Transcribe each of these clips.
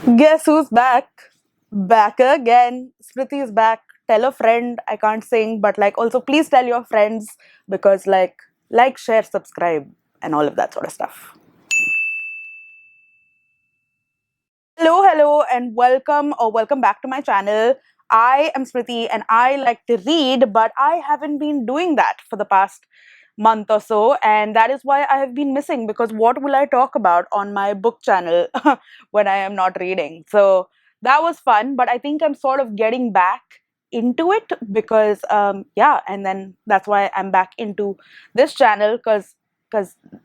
Guess who's back? Back again. Smriti is back. Tell a friend. I can't sing, but also please tell your friends because share, subscribe, and all of that sort of stuff. Hello, and welcome back to my channel. I am Smriti, and I like to read, but I haven't been doing that for the past month or so, and that is why I have been missing. Because what will I talk about on my book channel when I am not reading? So that was fun, but I think I'm sort of getting back into it because yeah, and then that's why I'm back into this channel because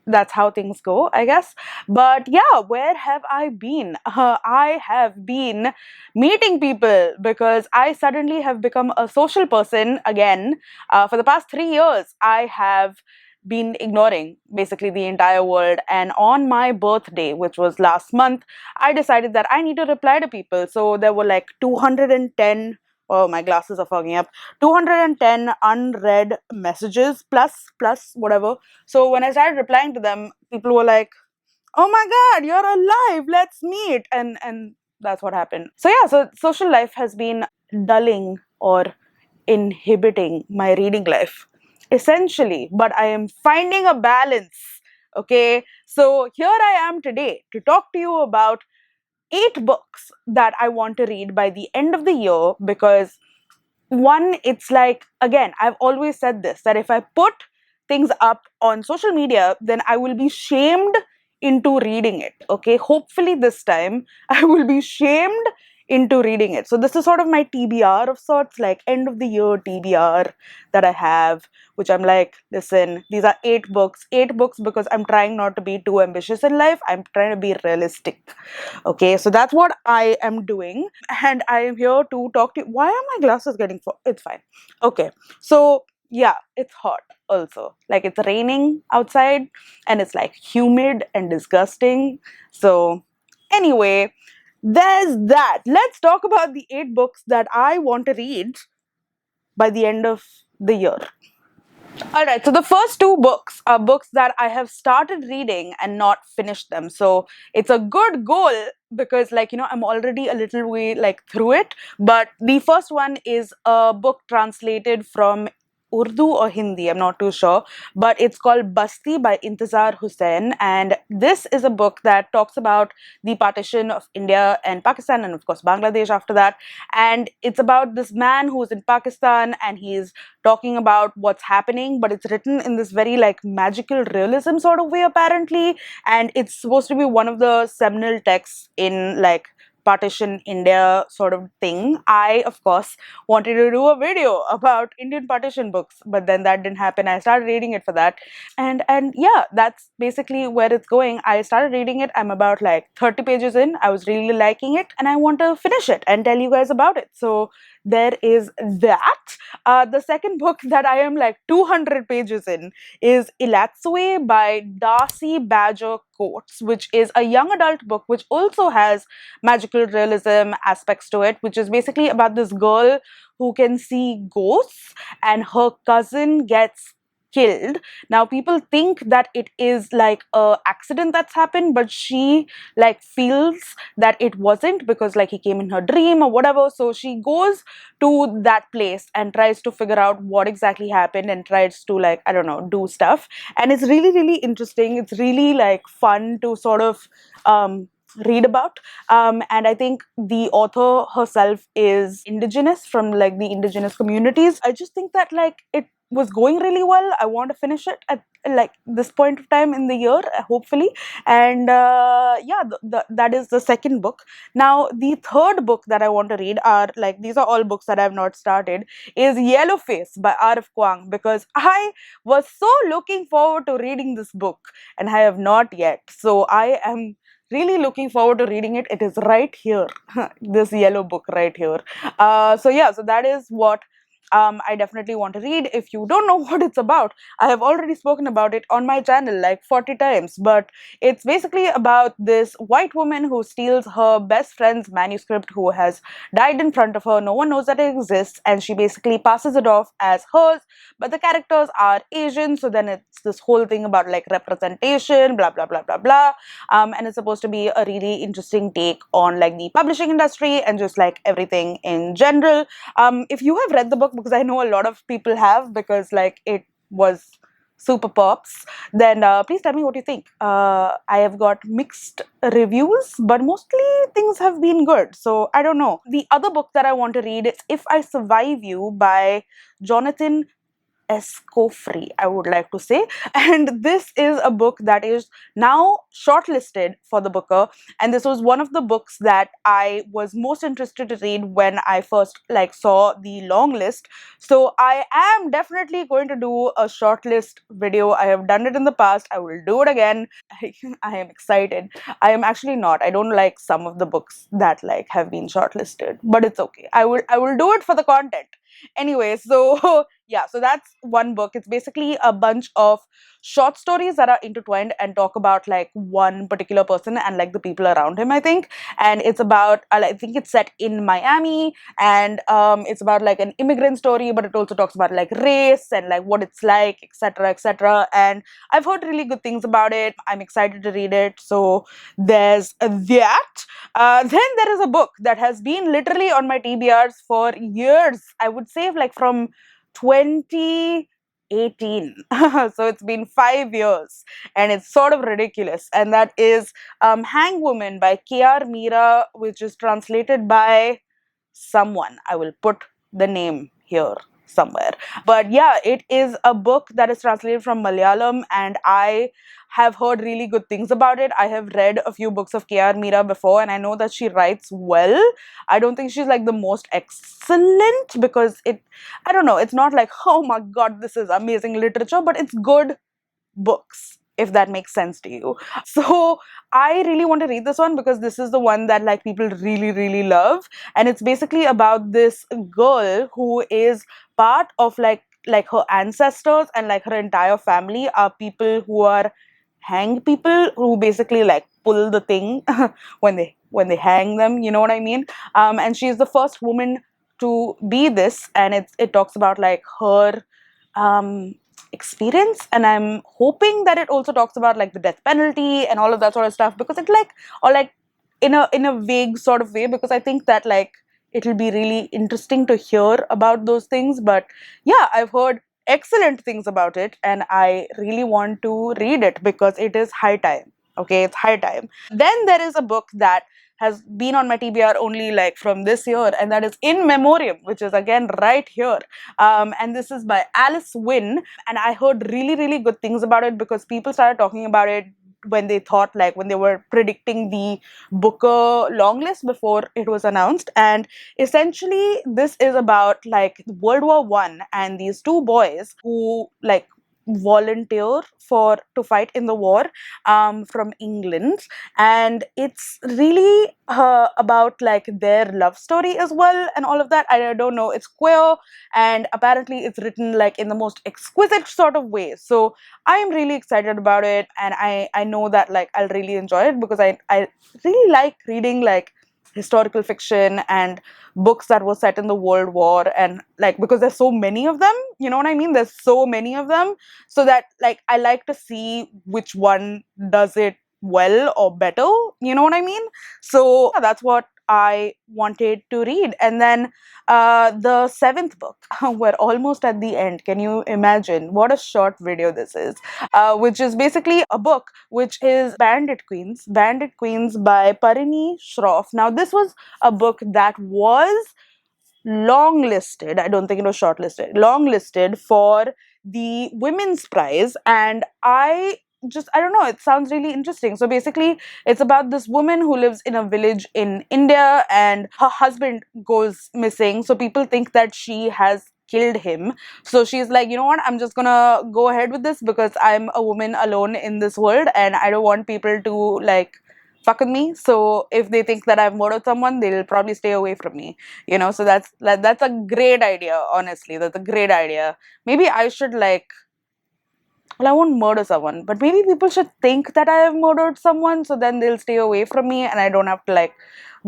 that's how things go, I guess. But yeah, where have I been? I have been meeting people because I suddenly have become a social person again. For the past 3 years, I have been ignoring basically the entire world. And on my birthday, which was last month, I decided that I need to reply to people. So there were like 210. Oh, my glasses are fogging up. 210 unread messages plus whatever. So when I started replying to them, people were like, oh my god, you're alive, let's meet. And that's what happened. So yeah, so social life has been dulling or inhibiting my reading life essentially, but I am finding a balance. Okay, so here I am today to talk to you about 8 books that I want to read by the end of the year. Because one, it's like, again, I've always said this, that if I put things up on social media, then I will be shamed into reading it. Okay, hopefully this time I will be shamed into reading it. So this is sort of my TBR of sorts, like end of the year TBR that I have, which I'm like, listen, these are 8 books because I'm trying not to be too ambitious in life. I'm trying to be realistic. Okay, so that's what I am doing, and I am here to talk to you. Why are my glasses getting it's fine. Okay, so yeah, it's hot also. Like, it's raining outside and it's like humid and disgusting. So anyway, there's that. Let's talk about the 8 books that I want to read by the end of the year. All right, so the first 2 books are books that I have started reading and not finished them. So it's a good goal because, I'm already a little way through it. But the first one is a book translated from Urdu or Hindi, I'm not too sure, but it's called Basti by Intizar Hussain. And this is a book that talks about the partition of India and Pakistan, and of course Bangladesh after that. And it's about this man who's in Pakistan, and he's talking about what's happening, but it's written in this very magical realism sort of way, apparently. And it's supposed to be one of the seminal texts in partition India sort of thing. I, of course, wanted to do a video about Indian partition books, but then that didn't happen. I started reading it for that. And yeah, that's basically where it's going. I started reading it. I'm about 30 pages in. I was really liking it, and I want to finish it and tell you guys about it. So there is that. The second book that I am 200 pages in is Ilatsue by Darcy Badger Coates, which is a young adult book which also has magical realism aspects to it, which is basically about this girl who can see ghosts, and her cousin gets killed. Now people think that it is a accident that's happened, but she feels that it wasn't, because he came in her dream or whatever. So she goes to that place and tries to figure out what exactly happened, and tries to I don't know, do stuff. And it's really interesting. It's really fun to sort of read about. And I think the author herself is indigenous, from the indigenous communities. I just think that it was going really well. I want to finish it at this point of time in the year, hopefully. And yeah, that is the second book. Now the third book that I want to read are these are all books that I have not started, is Yellow Face by Arif Kwang, because I was so looking forward to reading this book and I have not yet. So I am really looking forward to reading it. It is right here, this yellow book right here. So yeah, so that is what I definitely want to read. If you don't know what it's about, I have already spoken about it on my channel like 40 times. But it's basically about this white woman who steals her best friend's manuscript who has died in front of her. No one knows that it exists, and she basically passes it off as hers. But the characters are Asian, so then it's this whole thing about like representation, blah blah blah blah blah. And it's supposed to be a really interesting take on like the publishing industry and just like everything in general. If you have read the book, because I know a lot of people have, because like it was super pops, then please tell me what you think. I have got mixed reviews, but mostly things have been good. So I don't know. The other book that I want to read is If I Survive You by Jonathan Escofree, I would like to say. And this is a book that is now shortlisted for the Booker. And this was one of the books that I was most interested to read when I first like saw the long list. So I am definitely going to do a shortlist video. I have done it in the past. I will do it again. I am excited. I am actually not. I don't like some of the books that like have been shortlisted, but it's okay. I will do it for the content. Anyway, so yeah, so that's one book. It's basically a bunch of short stories that are intertwined and talk about like one particular person and like the people around him, I think. And it's about I think it's set in Miami, and it's about like an immigrant story, but it also talks about like race and like what it's like, etc., etc. And I've heard really good things about it. I'm excited to read it. So there's that. Then there is a book that has been literally on my TBRs for years. I would say like from 2018. So it's been 5 years, and it's sort of ridiculous. And that is Hangwoman by KR Meera, which is translated by someone. I will put the name here somewhere. But yeah, it is a book that is translated from Malayalam, and I have heard really good things about it. I have read a few books of KR Meera before, and I know that she writes well. I don't think she's like the most excellent, because I don't know, it's not like, oh my god, this is amazing literature, but it's good books, if that makes sense to you. So I really want to read this one because this is the one that like people really really love, and it's basically about this girl who is part of like her ancestors and like her entire family are people who are hang people who basically like pull the thing when they hang them, you know what I mean. And she's the first woman to be this, and it talks about like her um experience, and I'm hoping that it also talks about like the death penalty and all of that sort of stuff, because it like, or like in a vague sort of way, because I think that like it'll be really interesting to hear about those things. But yeah, I've heard excellent things about it, and I really want to read it because it is high time. Okay, it's high time. Then there is a book that has been on my TBR only like from this year, and that is In Memoriam, which is again right here. And this is by Alice Wynne, and I heard really really good things about it because people started talking about it when they were predicting the Booker long list before it was announced. And essentially this is about like World War I and these two boys who like volunteer for to fight in the war, from England. And it's really about like their love story as well and all of that. I don't know, it's queer, and apparently it's written like in the most exquisite sort of way. So I am really excited about it, and I know that like I'll really enjoy it because I really like reading like historical fiction and books that were set in the World War, and like because there's so many of them, you know what I mean? There's so many of them, so that like I like to see which one does it well or better, you know what I mean? So yeah, that's what I wanted to read. And then the seventh book, we're almost at the end. Can you imagine what a short video this is? Which is basically a book which is Bandit Queens by Parini Shroff. Now, this was a book that was long listed. I don't think it was shortlisted. Long listed for the Women's Prize, and I don't know, it sounds really interesting. So basically, it's about this woman who lives in a village in India, and her husband goes missing. So people think that she has killed him. So she's like, you know what, I'm just gonna go ahead with this because I'm a woman alone in this world, and I don't want people to like fuck with me. So if they think that I've murdered someone, they'll probably stay away from me. So that's a great idea. Honestly, that's a great idea. Maybe I should like, well, I won't murder someone, but maybe people should think that I have murdered someone, so then they'll stay away from me, and I don't have to like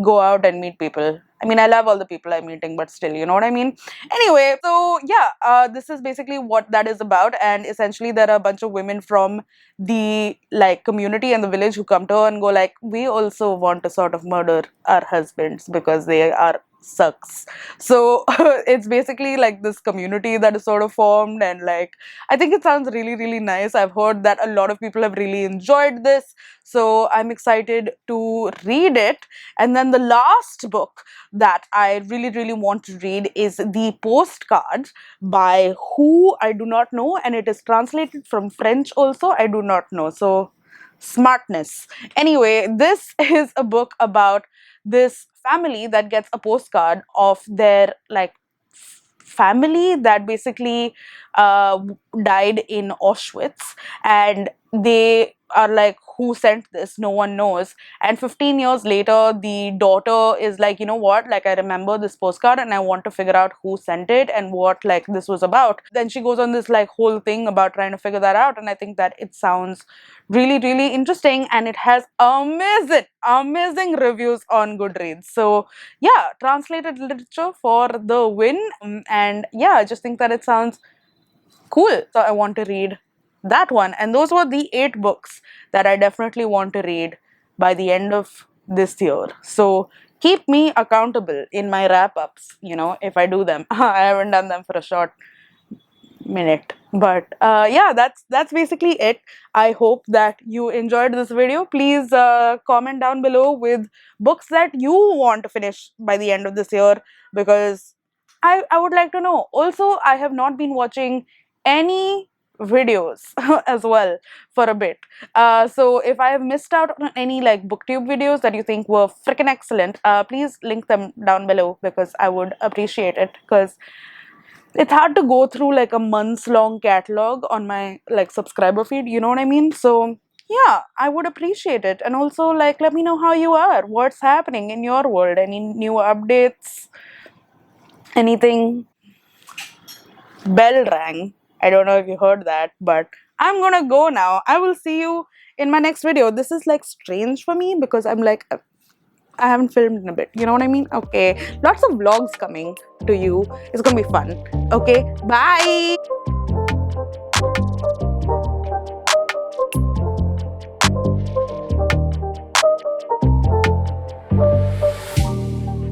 go out and meet people. I mean, I love all the people I'm meeting, but still, you know what I mean? Anyway, so yeah, this is basically what that is about, and essentially, there are a bunch of women from the like community and the village who come to her and go like, we also want to sort of murder our husbands because they are sucks. So it's basically like this community that is sort of formed, and like I think it sounds really, really nice. I've heard that a lot of people have really enjoyed this. So I'm excited to read it. And then the last book that I really, really want to read is The Postcard by who I do not know. And it is translated from French also. I do not know. So smartness. Anyway, this is a book about this family that gets a postcard of their like family that basically uh, died in Auschwitz, and they are like, who sent this? No one knows. And 15 years later, the daughter is like, you know what? Like, I remember this postcard and I want to figure out who sent it and what like this was about. Then she goes on this like whole thing about trying to figure that out. And I think that it sounds really, really interesting, and it has amazing, amazing reviews on Goodreads. So yeah, translated literature for the win. And yeah, I just think that it sounds cool. So I want to read that one. And those were the 8 books that I definitely want to read by the end of this year. So keep me accountable in my wrap ups, if I do them. I haven't done them for a short minute, but yeah, that's basically it. I hope that you enjoyed this video. Please comment down below with books that you want to finish by the end of this year, because I would like to know. Also, I have not been watching any videos as well for a bit. So if I have missed out on any like booktube videos that you think were freaking excellent, please link them down below, because I would appreciate it, because it's hard to go through like a months long catalog on my like subscriber feed, you know what I mean? So yeah, I would appreciate it. And also like, let me know how you are, what's happening in your world, any new updates, anything. Bell rang. I don't know if you heard that, but I'm gonna go now. I will see you in my next video. This is like strange for me because I'm like, I haven't filmed in a bit. You know what I mean? Okay. Lots of vlogs coming to you. It's gonna be fun. Okay. Bye.